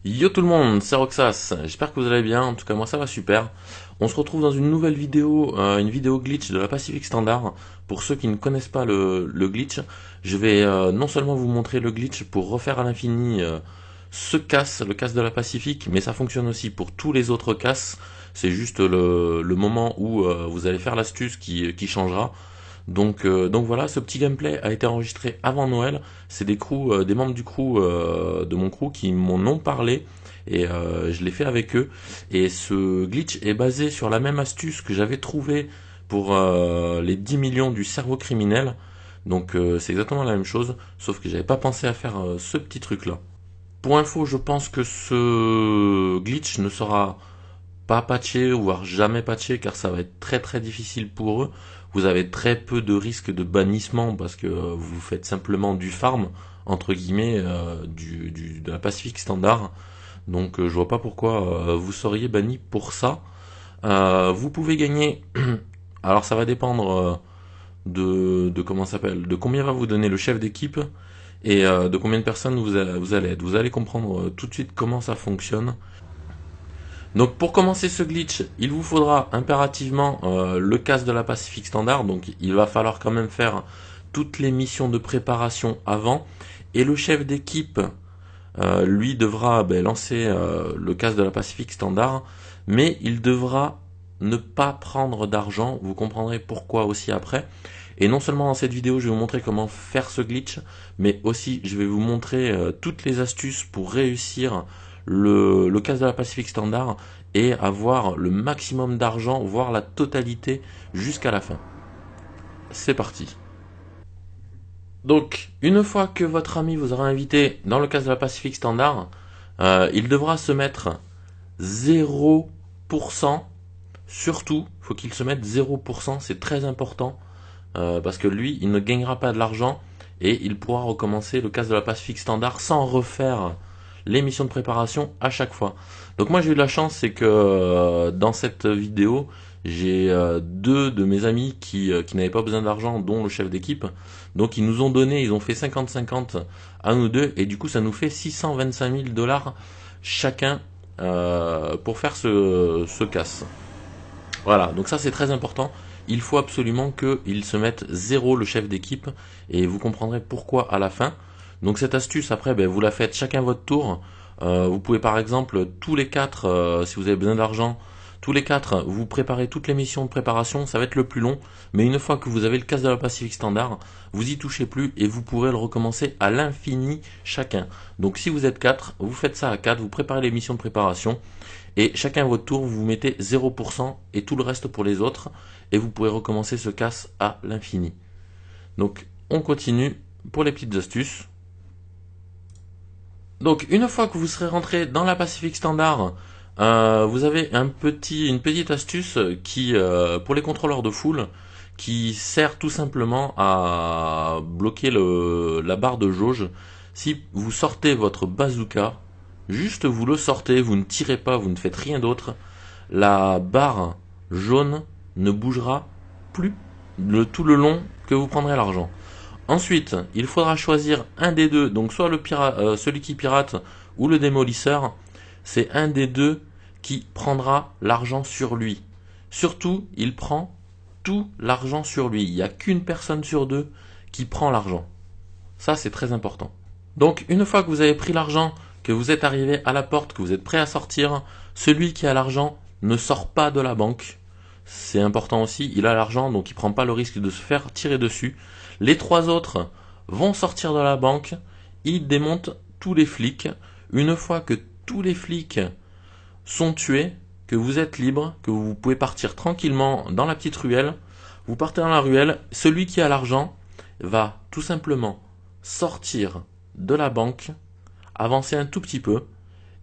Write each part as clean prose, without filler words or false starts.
Yo tout le monde, c'est Roxas, j'espère que vous allez bien, en tout cas moi ça va super. On se retrouve dans une nouvelle vidéo, une vidéo glitch de la Pacific Standard. Pour ceux qui ne connaissent pas le glitch, je vais non seulement vous montrer le glitch pour refaire à l'infini ce casse, le casse de la Pacific, mais ça fonctionne aussi pour tous les autres casses. C'est juste le moment où vous allez faire l'astuce qui changera. Donc voilà, ce petit gameplay a été enregistré avant Noël. C'est des membres du crew, de mon crew qui m'en ont parlé et je l'ai fait avec eux. Et ce glitch est basé sur la même astuce que j'avais trouvée pour les 10 millions du cerveau criminel. Donc c'est exactement la même chose, sauf que j'avais pas pensé à faire ce petit truc là. Pour info, je pense que ce glitch ne sera pas patché, voire jamais patché, car ça va être très très difficile pour eux. Vous avez très peu de risques de bannissement parce que vous faites simplement du farm, entre guillemets, de la Pacific Standard. Donc je vois pas pourquoi vous seriez banni pour ça. Vous pouvez gagner, alors ça va dépendre de comment ça s'appelle, de combien va vous donner le chef d'équipe et de combien de personnes vous allez être. Vous allez comprendre tout de suite comment ça fonctionne. Donc pour commencer ce glitch, il vous faudra impérativement le casque de la Pacific Standard, donc il va falloir quand même faire toutes les missions de préparation avant, et le chef d'équipe, lui, devra lancer le casque de la Pacific Standard, mais il devra ne pas prendre d'argent, vous comprendrez pourquoi aussi après. Et non seulement dans cette vidéo, je vais vous montrer comment faire ce glitch, mais aussi je vais vous montrer toutes les astuces pour réussir le casque de la Pacific Standard et avoir le maximum d'argent, voire la totalité jusqu'à la fin. C'est parti. Donc, une fois que votre ami vous aura invité dans le casque de la Pacific Standard, il devra se mettre 0%. Surtout, il faut qu'il se mette 0%, c'est très important, parce que lui, il ne gagnera pas de l'argent et il pourra recommencer le casque de la Pacific Standard sans refaire les missions de préparation à chaque fois. Donc moi j'ai eu de la chance, c'est que dans cette vidéo, j'ai deux de mes amis qui n'avaient pas besoin d'argent, dont le chef d'équipe. Donc ils nous ont donné, ils ont fait 50-50 à nous deux, et du coup ça nous fait 625 000 dollars chacun pour faire ce casse. Voilà, donc ça c'est très important. Il faut absolument qu'il se mette 0 le chef d'équipe, et vous comprendrez pourquoi à la fin. Donc cette astuce, après, vous la faites chacun votre tour. Vous pouvez par exemple, tous les 4, si vous avez besoin d'argent, tous les 4, vous préparez toutes les missions de préparation, ça va être le plus long, mais une fois que vous avez le casque de la Pacific Standard, vous y touchez plus et vous pourrez le recommencer à l'infini chacun. Donc si vous êtes 4, vous faites ça à 4, vous préparez les missions de préparation, et chacun à votre tour, vous mettez 0% et tout le reste pour les autres, et vous pourrez recommencer ce casse à l'infini. Donc on continue pour les petites astuces. Donc une fois que vous serez rentré dans la Pacific Standard, vous avez une petite astuce qui, pour les contrôleurs de foule, qui sert tout simplement à bloquer la barre de jauge. Si vous sortez votre bazooka, juste vous le sortez, vous ne tirez pas, vous ne faites rien d'autre, la barre jaune ne bougera plus tout le long que vous prendrez l'argent. Ensuite, il faudra choisir un des deux, donc soit celui qui pirate ou le démolisseur. C'est un des deux qui prendra l'argent sur lui. Surtout, il prend tout l'argent sur lui. Il n'y a qu'une personne sur deux qui prend l'argent. Ça, c'est très important. Donc, une fois que vous avez pris l'argent, que vous êtes arrivé à la porte, que vous êtes prêt à sortir, celui qui a l'argent ne sort pas de la banque. C'est important aussi, il a l'argent, donc il ne prend pas le risque de se faire tirer dessus. Les 3 autres vont sortir de la banque, ils démontent tous les flics. Une fois que tous les flics sont tués, que vous êtes libre, que vous pouvez partir tranquillement dans la petite ruelle, vous partez dans la ruelle, celui qui a l'argent va tout simplement sortir de la banque, avancer un tout petit peu,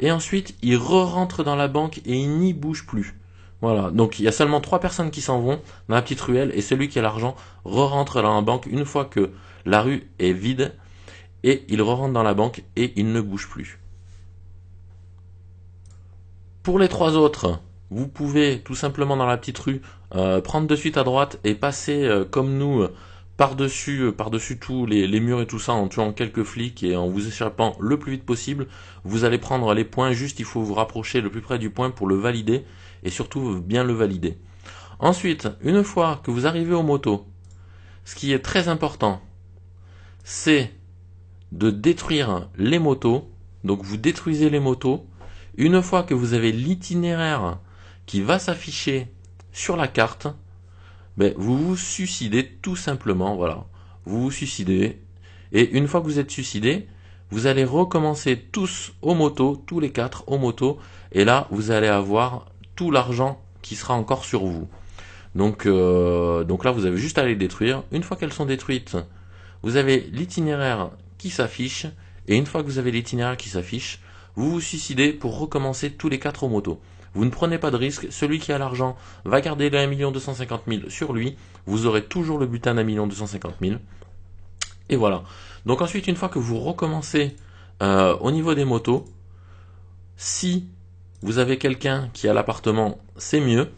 et ensuite il re-rentre dans la banque et il n'y bouge plus. Voilà, donc il y a seulement 3 personnes qui s'en vont dans la petite ruelle, et celui qui a l'argent re-rentre dans la banque une fois que la rue est vide, et il re-rentre dans la banque et il ne bouge plus. Pour les 3 autres, vous pouvez tout simplement dans la petite rue prendre de suite à droite et passer comme nous par-dessus tous les murs et tout ça, en tuant quelques flics et en vous échappant le plus vite possible. Vous allez prendre les points, juste il faut vous rapprocher le plus près du point pour le valider, et surtout bien le valider. Ensuite, une fois que vous arrivez aux motos, ce qui est très important, c'est de détruire les motos. Donc vous détruisez les motos. Une fois que vous avez l'itinéraire qui va s'afficher sur la carte, ben, vous vous suicidez tout simplement, voilà. Vous vous suicidez. Et une fois que vous êtes suicidé, vous allez recommencer tous aux motos, tous les 4 aux motos. Et là, vous allez avoir tout l'argent qui sera encore sur vous. Donc là, vous avez juste à les détruire. Une fois qu'elles sont détruites, vous avez l'itinéraire qui s'affiche. Et une fois que vous avez l'itinéraire qui s'affiche, vous vous suicidez pour recommencer tous les 4 aux motos. Vous ne prenez pas de risque, celui qui a l'argent va garder les 1 250 000 sur lui, vous aurez toujours le butin d'1 250 000. Et voilà. Donc ensuite, une fois que vous recommencez au niveau des motos, si vous avez quelqu'un qui a l'appartement, c'est mieux.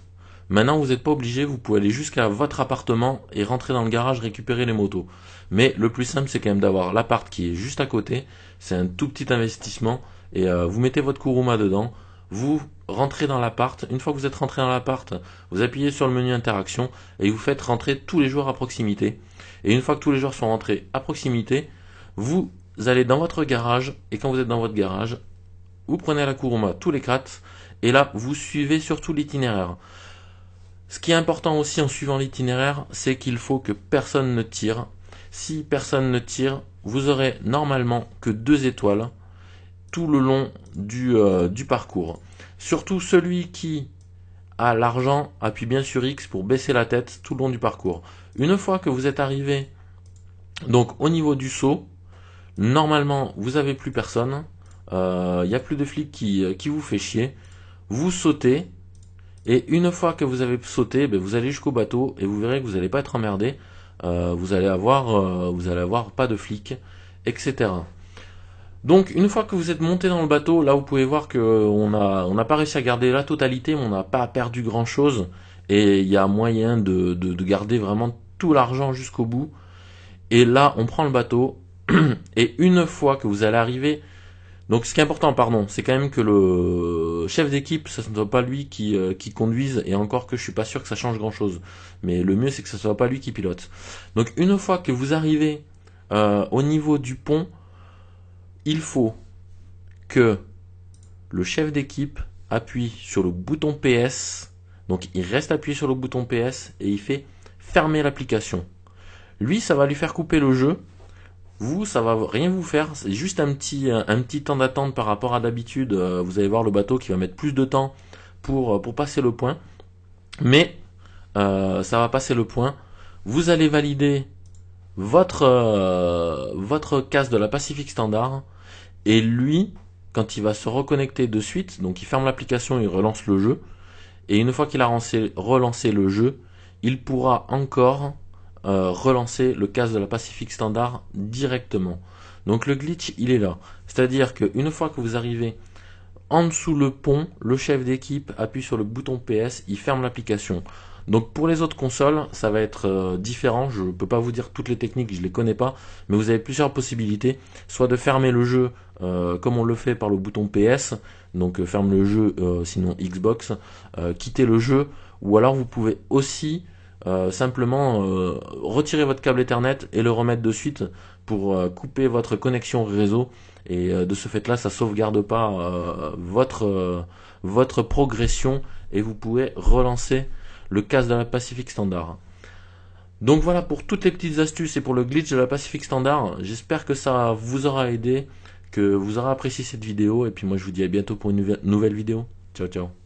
Maintenant, vous n'êtes pas obligé, vous pouvez aller jusqu'à votre appartement et rentrer dans le garage récupérer les motos. Mais le plus simple, c'est quand même d'avoir l'appart qui est juste à côté. C'est un tout petit investissement et vous mettez votre Kuruma dedans. Vous rentrez dans l'appart. Une fois que vous êtes rentré dans l'appart, vous appuyez sur le menu interaction et vous faites rentrer tous les joueurs à proximité. Et une fois que tous les joueurs sont rentrés à proximité, vous allez dans votre garage et quand vous êtes dans votre garage, vous prenez la Kuruma tous les 4 et là vous suivez surtout l'itinéraire. Ce qui est important aussi en suivant l'itinéraire, c'est qu'il faut que personne ne tire. Si personne ne tire, vous aurez normalement que 2 étoiles tout le long du parcours. Surtout celui qui a l'argent appuie bien sur X pour baisser la tête tout le long du parcours. Une fois que vous êtes arrivé donc au niveau du saut, normalement vous n'avez plus personne, il n'y a plus de flic qui vous fait chier, vous sautez. Et une fois que vous avez sauté, ben vous allez jusqu'au bateau et vous verrez que vous n'allez pas être emmerdé. Vous allez avoir pas de flics, etc. Donc une fois que vous êtes monté dans le bateau, là vous pouvez voir que on n'a pas réussi à garder la totalité, mais on n'a pas perdu grand chose. Et il y a moyen de garder vraiment tout l'argent jusqu'au bout. Et là on prend le bateau. Et une fois que vous allez arriver... Donc ce qui est important, c'est quand même que le chef d'équipe, ça ne soit pas lui qui conduise, et encore que je suis pas sûr que ça change grand chose. Mais le mieux c'est que ce soit pas lui qui pilote. Donc une fois que vous arrivez au niveau du pont, il faut que le chef d'équipe appuie sur le bouton PS. Donc il reste appuyé sur le bouton PS et il fait fermer l'application. Lui, ça va lui faire couper le jeu. Vous, ça va rien vous faire, c'est juste un petit temps d'attente par rapport à d'habitude. Vous allez voir le bateau qui va mettre plus de temps pour passer le point. Mais ça va passer le point. Vous allez valider votre casse de la Pacific Standard. Et lui, quand il va se reconnecter de suite, donc il ferme l'application et il relance le jeu. Et une fois qu'il a relancé le jeu, il pourra encore... relancer le casse de la Pacific Standard directement. Donc le glitch il est là, c'est-à-dire qu'une fois que vous arrivez en dessous le pont, le chef d'équipe appuie sur le bouton PS, il ferme l'application. Donc pour les autres consoles ça va être différent, je ne peux pas vous dire toutes les techniques, je les connais pas, mais vous avez plusieurs possibilités, soit de fermer le jeu comme on le fait par le bouton PS, donc ferme le jeu sinon Xbox, quitter le jeu, ou alors vous pouvez aussi simplement retirer votre câble Ethernet et le remettre de suite pour couper votre connexion réseau, et de ce fait là ça sauvegarde pas votre progression et vous pouvez relancer le casse de la Pacific Standard. Donc voilà pour toutes les petites astuces et pour le glitch de la Pacific Standard. J'espère que ça vous aura aidé, que vous aurez apprécié cette vidéo, et puis moi je vous dis à bientôt pour une nouvelle vidéo. Ciao ciao.